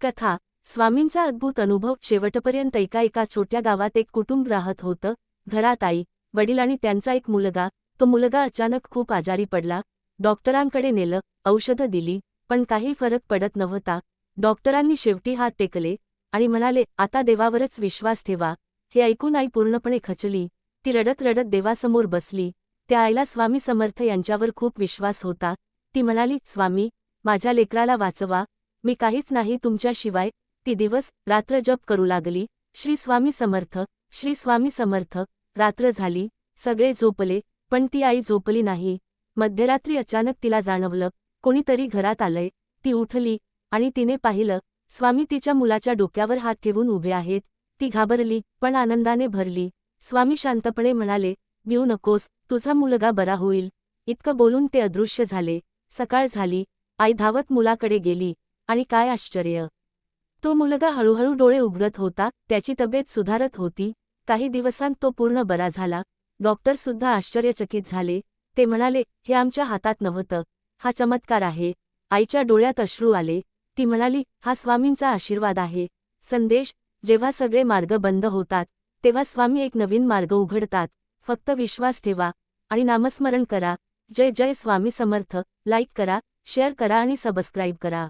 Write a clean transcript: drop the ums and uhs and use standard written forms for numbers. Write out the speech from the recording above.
कथा स्वामींचा अद्भुत अनुभव शेवटपर्यंत एका छोट्या गावात एक कुटुंब राहत होतं. घरात आई, वडील आणि त्यांचा एक मुलगा. तो मुलगा अचानक खूप आजारी पडला. डॉक्टरांकडे नेलं, औषधं दिली, पण काही फरक पडत नव्हता. डॉक्टरांनी शेवटी हात टेकले आणि म्हणाले, आता देवावरच विश्वास ठेवा. हे ऐकून आई पूर्णपणे खचली. ती रडत रडत देवासमोर बसली. त्या आईला स्वामी समर्थ यांच्यावर खूप विश्वास होता. ती म्हणाली, स्वामी, माझ्या लेकराला वाचवा, मी काहीच नाही तुमच्याशिवाय. ती दिवस रात्र जप करू लागली, श्री स्वामी समर्थ, श्री स्वामी समर्थ. रात्र झाली, सगळे झोपले, पण ती आई झोपली नाही. मध्यरात्री अचानक तिला जाणवलं, कोणीतरी घरात आलंय. ती उठली आणि तिने पाहिलं, स्वामी तिच्या मुलाच्या डोक्यावर हात ठेवून उभे आहेत. ती घाबरली, पण आनंदाने भरली. स्वामी शांतपणे म्हणाले, भिऊ नकोस, तुझा मुलगा बरा होईल. इतकं बोलून ते अदृश्य झाले. सकाळ झाली, आई धावत मुलाकडे गेली, आणि काय आश्चर्य! तो मुलगा हळूहळू डोळे उघडत होता, त्याची तब्येत सुधारत होती. काही दिवसांत तो पूर्ण बरा झाला. डॉक्टर सुद्धा आश्चर्यचकित झाले. ते म्हणाले, हे आमच्या हातात नव्हतं, हा चमत्कार आहे. आईच्या डोळ्यात अश्रू आले. ती म्हणाली, हा स्वामींचा आशीर्वाद आहे. संदेश: जेव्हा सगळे मार्ग बंद होतात, तेव्हा स्वामी एक नवीन मार्ग उघडतात. फक्त विश्वास ठेवा आणि नामस्मरण करा. जय जय स्वामी समर्थ. लाईक करा, शेअर करा आणि सबस्क्राईब करा.